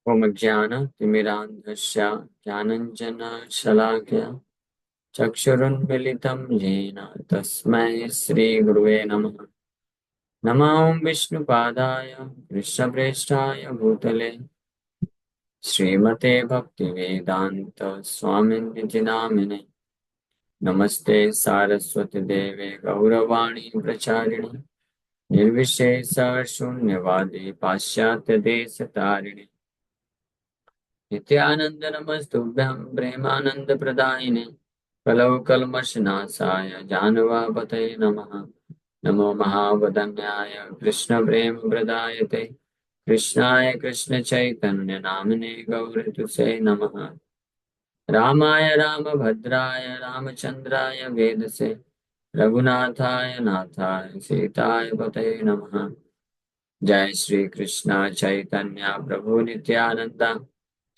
ओम ज्ञानतिमिरान्धस्य ज्ञानाञ्जनशलाकया चक्षुरुन्मीलितं येन तस्मै श्रीगुरुवे नमः। नमो विष्णुपादाय कृष्णप्रेष्ठाय भूतले श्रीमते भक्तिवेदान्त स्वामिनिति नामिने। नमस्ते सारस्वती देवे गौरवाणी प्रचारिणे निर्विशेष शून्यवादी पाश्चात्य देश तारिणे नित्यानंद नमस्तुभ्यं प्रेमानंद प्रदायिने कलौ कल्मषनाशाय जानवापतये नमः। नमो महावदन्याय कृष्ण प्रेम प्रदायते कृष्णाय कृष्ण चैतन्य नामने गौरतुसे नमः। रामाय रामभद्राय रामचंद्राय वेदसे रघुनाथाय नाथाय सीताय पतये नमः। जय श्री कृष्ण चैतन्य प्रभु नित्यानंदा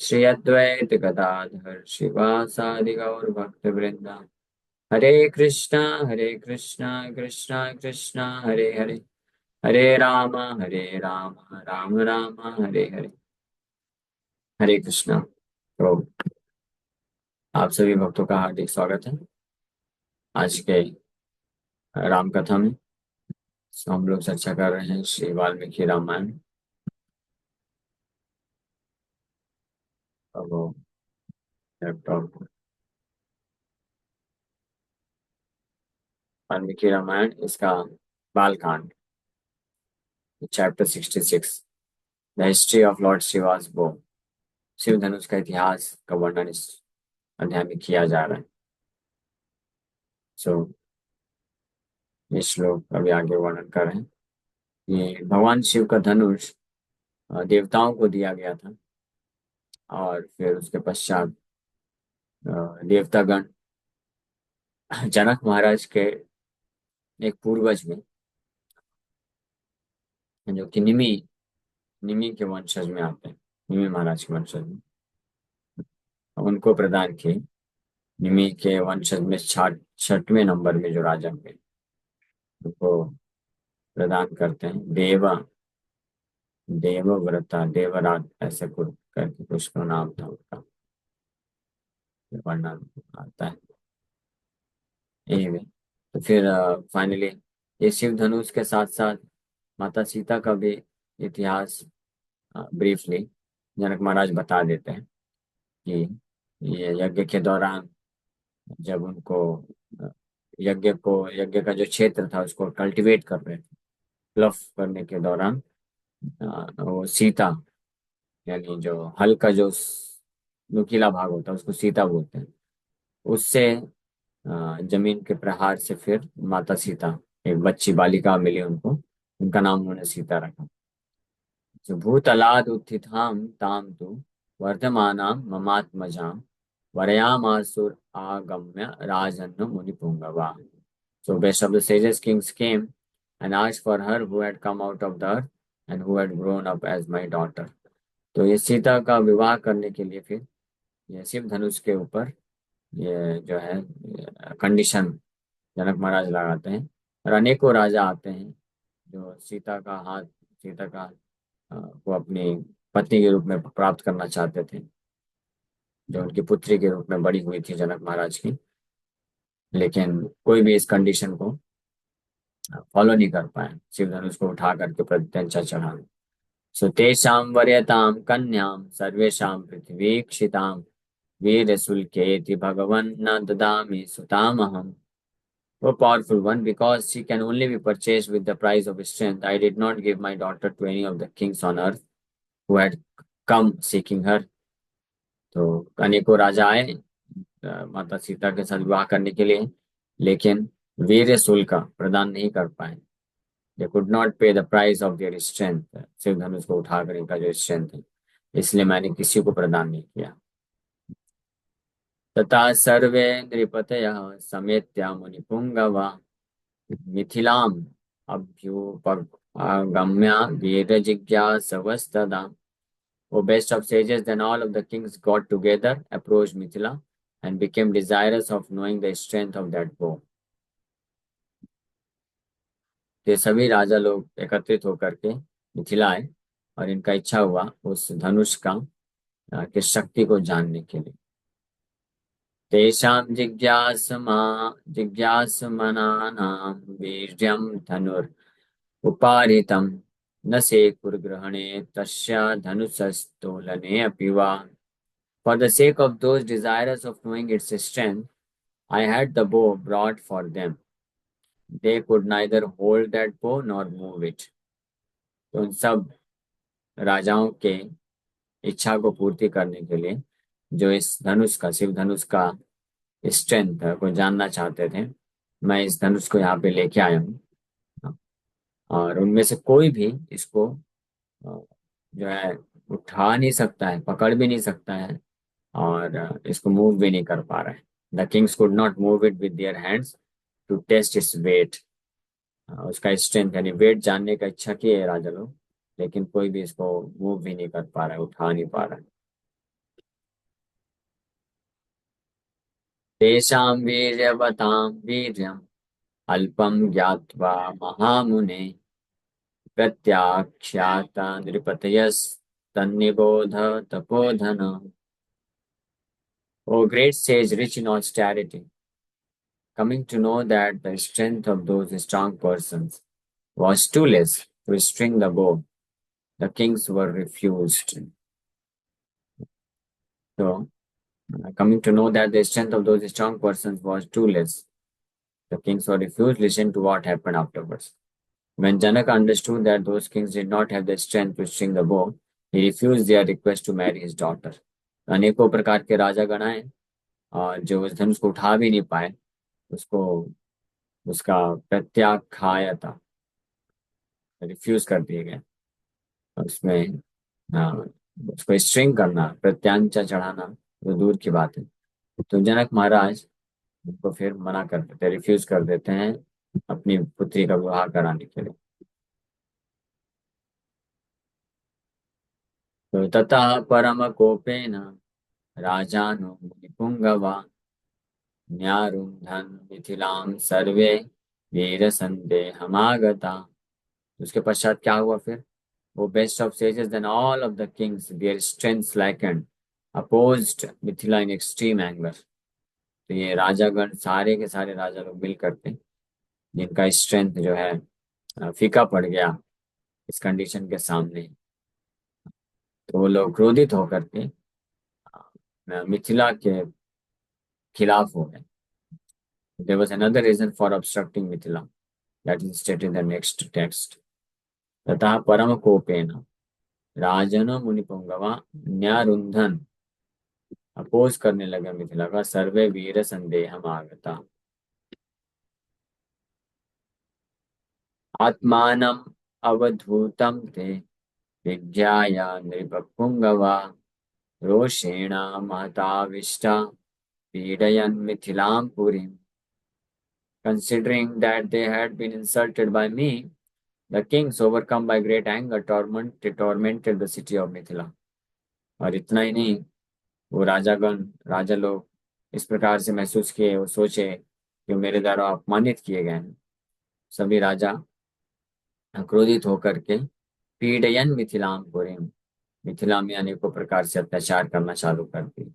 श्री अद्वैत गदाधर शिवासादि गौर भक्त वृंदा। हरे कृष्णा कृष्णा कृष्णा हरे हरे हरे राम राम राम हरे हरे। हरे कृष्णा। तो आप सभी भक्तों का हार्दिक स्वागत है आज के राम कथा में। हम लोग चर्चा कर रहे हैं श्री वाल्मीकि रामायण। अब वो लैपटॉप वाल्मीकि रामायण इसका Balakanda chapter 66 the history of lord Shiva's bow. Shiva धनुष का इतिहास का वर्णन इस अध्याय में किया जा रहा है। सो ये श्लोक अभी आगे वर्णन कर रहे हैं। ये भगवान शिव का धनुष देवताओं को दिया गया था और फिर उसके पश्चात देवतागण जनक महाराज के एक पूर्वज में जो कि निमि निमि के वंशज में आते हैं, निमि महाराज के वंशज में उनको प्रदान किए। निमि के वंशज में छठवें नंबर में जो राजा हुए उनको प्रदान करते हैं देवव्रता देवराज ऐसे कुछ करके कुछ तो नाम था उसका वर्णन आता है। anyway, तो फिर फाइनली ये शिव धनुष के साथ साथ माता सीता का भी इतिहास ब्रीफली जनक महाराज बता देते हैं कि ये यज्ञ के दौरान जब उनको अ, यज्ञ का जो क्षेत्र था उसको कल्टीवेट कर रहे थे प्लफ करने के दौरान वो सीता यानी जो हल का जो नुकीला भाग होता है उसको सीता बोलते हैं। उससे जमीन के प्रहार से फिर माता सीता एक बच्ची बालिका मिली उनको। उनका नाम उन्होंने सीता रखा। जो भूतलाद उत्थितां ताम तु वर्धमानां ममात्मजां वरयामासुर आगम्य राजन्न मुनिपुंगवा। So best of the sages kings came and asked for her who had come out of the earth and who had grown up as my daughter। तो ये सीता का विवाह करने के लिए फिर ये शिव धनुष के ऊपर ये जो है कंडीशन जनक महाराज लगाते हैं और अनेकों राजा आते हैं जो सीता का को अपनी पत्नी के रूप में प्राप्त करना चाहते थे जो उनकी पुत्री के रूप में बड़ी हुई थी जनक महाराज की। लेकिन कोई भी इस कंडीशन को फॉलो नहीं कर पाए शिव धनुष को उठा करके प्रत्यंचा चढ़ा। सो तेषां वरीयतां कन्यां सर्वेषां पृथ्वीक्षितां वीरशुल्केति भगवन् न ददामि सुतामहम्। O powerful one, because she can only be purchased with the price of strength, I did not give my daughter to any of the kings on earth who had come seeking her। तो अनेकों राजा आए माता सीता के साथ विवाह करने के लिए लेकिन वीर शुल्क प्रदान नहीं कर पाए। They could not pay the price of their strength. Shiva धनुष को उठा करने का जो स्ट्रेंथ है इसलिए मैंने किसी को प्रदान नहीं किया। तथा सर्वे नृपतयः समेत्य मुनिपुंगवा मिथिलाम् अभ्युपगम्य वीरजिज्ञासवस्तदा। O best of sages, then all of the kings got together, approached Mithila, and became desirous of knowing the strength of that bow। ये सभी राजा लोग एकत्रित होकर के मिथिला आए और इनका इच्छा हुआ उस धनुष का कि शक्ति को जानने के लिए। तेषां जिज्ञासमनानां वीर्यं धनुर् उपारितं न सेकुर्ग्रहणे तस्य धनुषस्तोलने अपि वा। For the sake of those desirous of knowing its strength, I had the bow brought for them. They could neither hold that bow nor move it. तो उन सब राजाओं के इच्छा को पूर्ति करने के लिए जो इस धनुष का, शिव धनुष का स्ट्रेंथ को जानना चाहते थे, मैं इस धनुष को यहाँ पे लेके आया हूँ। और उनमें से कोई भी इसको जो है उठा नहीं सकता है, पकड़ भी नहीं सकता है, और इसको मूव भी नहीं कर पा रहा है। The kings could not move it with their hands to test its weight. उसका स्ट्रेंथ यानी वेट जानने का इच्छा की है राजा लोग, लेकिन कोई भी इसको मूव भी नहीं कर पा रहा है, उठा नहीं पा रहा है। तेषां वीर्यवतां वीर्यम् अल्पं ज्ञात्वा महामुने प्रत्याख्याता नृपतयस्तन्निबोध तपोधन। O great sage, rich in austerity, coming to know that the strength of those strong persons was too less to string the bow, the kings were refused. So, coming to know that the strength of those strong persons was too less, the kings were refused. Listen to what happened afterwards. When Janaka understood that those kings did not have the strength to string the bow, he refused their request to marry his daughter. अनेकों प्रकार के राजा गण आए और जो उस धनुष को उठा भी नहीं पाए, उसको उसका प्रत्याख्याता रिफ्यूज कर दिए गए। उसमें उसको स्ट्रिंग करना, प्रत्यांचा चढ़ाना तो दूर की बात है। तो जनक महाराज उनको फिर मना कर देते, रिफ्यूज कर देते हैं अपनी पुत्री का विवाह कराने के लिए। तो ततः परम कोपेन राजानो मुनिपुंगवा न्यारुंधन मिथिलां सर्वे वीर संदेहमागता। उसके पश्चात क्या हुआ फिर? O best of sages, then all of the kings, their strength slackened, opposed Mithila in extreme anger. तो ये राजागण सारे के सारे राजा लोग मिल करके, जिनका स्ट्रेंथ जो है फीका पड़ गया इस कंडीशन के सामने, तो वो लोग क्रोधित होकर के मिथिला के खिलाफ हो गए। There was another reason for obstructing Mithila that is stated in the next text. ततः परम कोपेन राजन मुनिपुंगवा न्यारुंधन, अपोज करने लगा मिथिला का, सर्वे वीर संदेहम आगता। आत्मानम अवधूतम ते विज्ञाय नृपपुंगवा रोषेण महताविष्टा पीडयन् मिथिलां पुरीं। Considering that they had been insulted by me, the kings, overcome by great anger, tormented the city of Mithila. और इतना ही नहीं, वो राजा लोग इस प्रकार से महसूस किए, वो सोचे कि मेरे द्वारा अपमानित किए गए हैं। सभी राजा क्रोधित होकर के पीडयन मिथिलापुरी, मिथिला में अनेकों प्रकार से अत्याचार करना चालू कर दिए।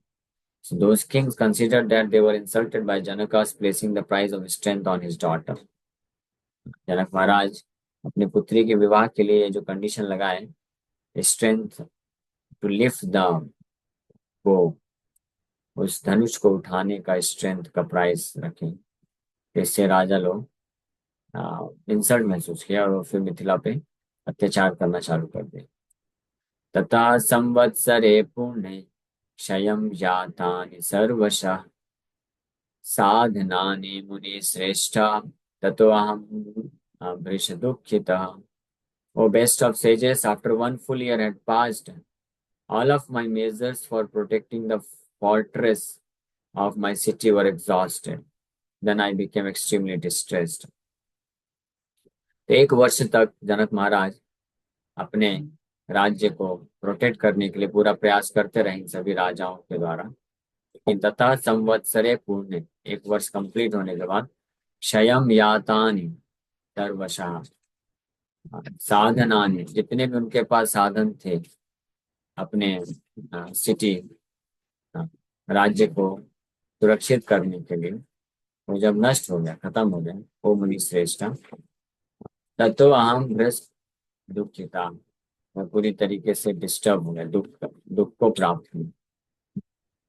So those kings considered that they were insulted by Janaka's placing the price of strength on his daughter. जनक महाराज अपनी पुत्री के विवाह के लिए जो कंडीशन लगाए, स्ट्रेंथ टू लिफ्ट द बो, उस धनुष को उठाने का स्ट्रेंथ का प्राइस रखें, इससे राजा लोग इंसल्ट महसूस किया और फिर मिथिला पे अत्याचार करना चालू कर दिया। तथा संवत्सरे पुण्य क्षयं जातानि सर्वशः साधनानि मुनि श्रेष्ठा ततो अहं भृश दुःखितः। O best of sages, after 1 full year had passed, all of my measures for protecting the fortress of my city were exhausted. Then I became extremely distressed. 1 वर्ष तक जनक महाराज अपने राज्य को प्रोटेक्ट करने के लिए पूरा प्रयास करते रहे सभी राजाओं के द्वारा। लेकिन तथा संवत्सरे पूर्ण, 1 वर्ष कंप्लीट होने के बाद, क्षयम यातानि सर्वशः, साधनानि, जितने भी उनके पास साधन थे, अपने सिटी, राज्य को सुरक्षित करने के लिए, वो जब नष्ट हो गया, खत्म हो गया, वो मुनि श्रेष्ठ, ततो अहम भ्रष्ट दुखिता, मैं पूरी तरीके से डिस्टर्ब हो गया, दुख को प्राप्त हुई,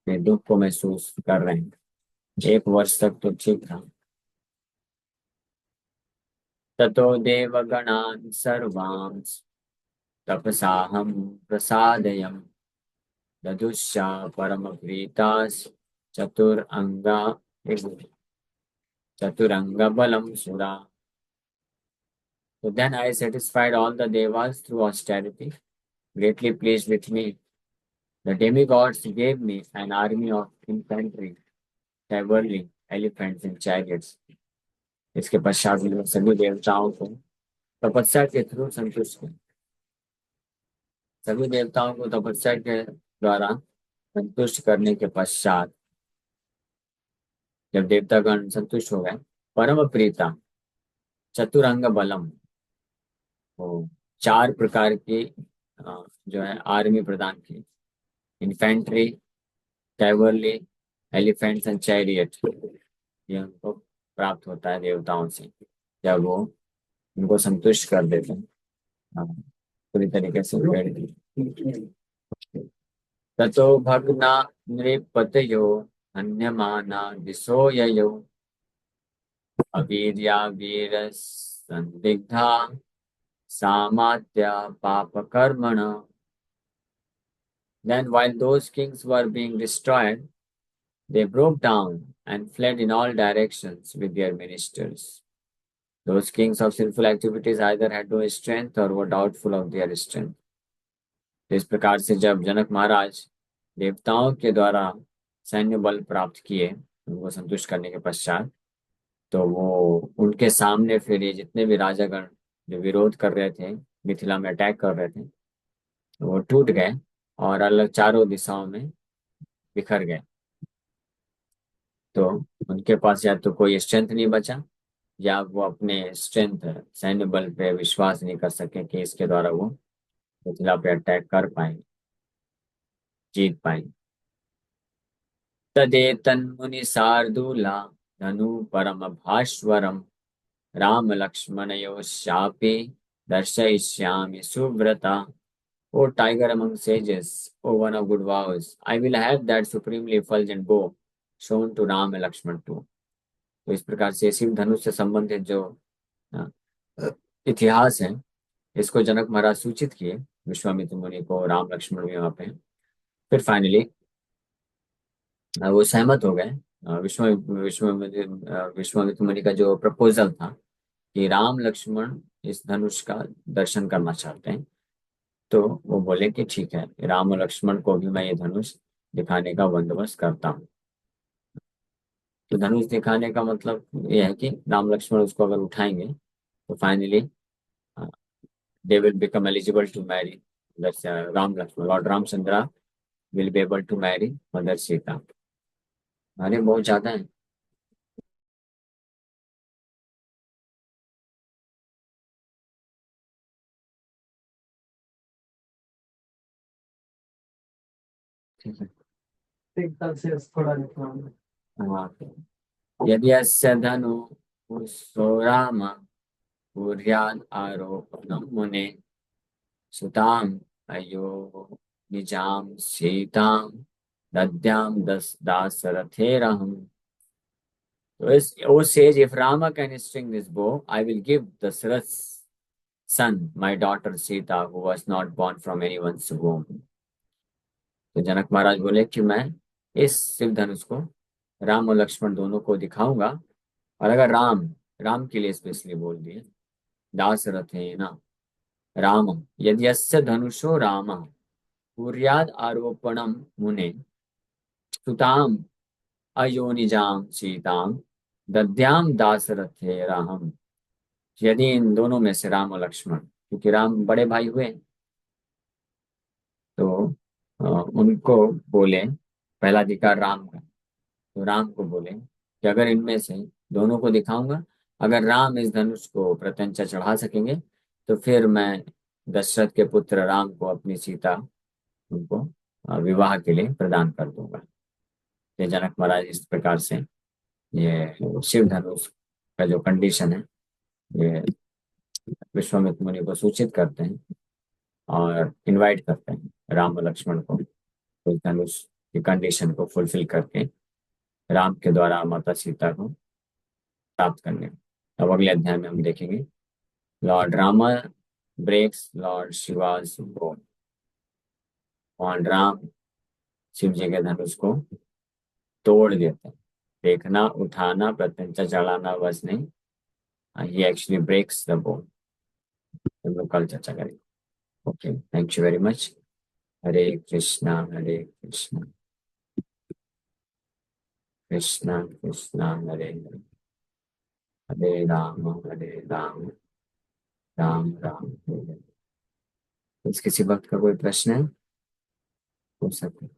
ये दुख को महसूस कर रहे हैं। 1 वर्ष तक तो ठीक था। ततो देवगणान् सर्वांस् तपसाहं प्रसादयम् ददुश्चा परमप्रीतास् चतुरंगा चतुरंगबलं सुरा। So then I satisfied all the devas through austerity, greatly pleased with me. The demigods gave me an army of infantry, cavalry, elephants and chariots. इसके पश्चात मैंने सभी देवताओं को तपस्या के थ्रू संतुष्ट किया। सभी देवताओं को तपस्या के द्वारा संतुष्ट करने के पश्चात, जब देवतागण संतुष्ट हो गए, परम प्रीता चतुरंग बलम, वो 4 प्रकार की जो है आर्मी प्रदान की, infantry, cavalry, elephants and chariot, ये उनको प्राप्त होता है देवताओं से जब वो उनको संतुष्ट कर देते हैं, पूरी तरीके से ततो भग्ना नृपतयो हन्यमाना दिशो ययो अवीर्या वीर संदिग्धा सामात्या पापकर्मण। Then while those kings were being destroyed, they broke down and fled in all directions with their ministers. Those kings of sinful activities either had no strength or were doubtful of their strength. तो इस प्रकार से जब जनक महाराज देवताओं के द्वारा सैन्य बल प्राप्त किए, उनको संतुष्ट करने के पश्चात, तो वो उनके सामने फिर ये जितने भी राजागण जो विरोध कर रहे थे, मिथिला में अटैक कर रहे थे, वो टूट गए और अलग चारों दिशाओं में बिखर गए। तो उनके पास या तो कोई स्ट्रेंथ नहीं बचा, या वो अपने स्ट्रेंथ सैन्य बल पे विश्वास नहीं कर सके कि इसके द्वारा वो मिथिला पे अटैक कर पाएंगे, जीत पाएंगे। तदेतन्मुनि शार्दूला धनु परम भास्वरम राम लक्ष्मणयोश्चापि दर्शयिष्यामि सुव्रता। O tiger among sages, O one of good vows, I will have that supremely effulgent bow shown to Ram and Lakshman too. तो इस प्रकार से शिव धनुष से संबंधित जो इतिहास है, इसको जनक महाराज सूचित किए विश्वामित्र मुनि को, राम लक्ष्मण भी वहां पे हैं। फिर फाइनली वो सहमत हो गए। विश्वामित्र मुनि का जो प्रपोजल था कि राम लक्ष्मण इस धनुष का दर्शन करना चाहते हैं, तो वो बोले कि ठीक है, राम और लक्ष्मण को भी मैं ये धनुष दिखाने का बंदोबस्त करता हूँ। तो धनुष दिखाने का मतलब ये है कि राम लक्ष्मण उसको अगर उठाएंगे तो finally they will become eligible to marry Ram Lakshman, lord Ramchandra will be able to marry mother Sita. अरे बहुत ज्यादा है। ठीक है। एकदम से थोड़ा हाँ, यदि अस्य धनु राम कुर्याद आरोपणं मुने सुताम अयो निजाम सीताम दद्याम दासरथेरहम। So O sage, if Rama can string this bow, I will give Dasarath's son, my daughter Sita, who was not born from anyone's womb. तो जनक महाराज बोले कि मैं इस शिव धनुष को राम और लक्ष्मण दोनों को दिखाऊंगा, और अगर राम, राम के लिए स्पेशली बोल दिए, दासरथ है ना, राम यदि अस्य धनुषो राम कुर्याद आरोपणम मुने सुताम अयोनिजाम सीताम दद्याम दासरथे राम। यदि इन दोनों में से राम और लक्ष्मण, क्योंकि राम बड़े भाई हुए, तो उनको बोले पहला अधिकार राम का, तो राम को बोले कि अगर इनमें से दोनों को दिखाऊंगा, अगर राम इस धनुष को प्रत्यंचा चढ़ा सकेंगे, तो फिर मैं दशरथ के पुत्र राम को अपनी सीता उनको विवाह के लिए प्रदान कर दूंगा। ये जनक महाराज इस प्रकार से ये शिव धनुष का जो कंडीशन है ये विश्वामित्र मुनि को सूचित करते हैं और इनवाइट करते हैं राम और लक्ष्मण को उस धनुष की कंडीशन को फुलफिल करके राम के द्वारा माता सीता को प्राप्त करने। अब अगले अध्याय में हम देखेंगे lord Rama breaks lord Shiva's bow. भगवान राम शिव जी के धनुष को तोड़ देते हैं। देखना उठाना प्रत्यंचा चढ़ाना बस नहीं, he actually breaks the bone. हम लोग कल चर्चा करेंगे। Okay, thank you very much. Hare Krishna Hare Krishna Krishna Krishna Hare Hare, Hare Ram Ram Ram Hare Hare. किसी वक्त का कोई प्रश्न है, पूछ सकते हैं।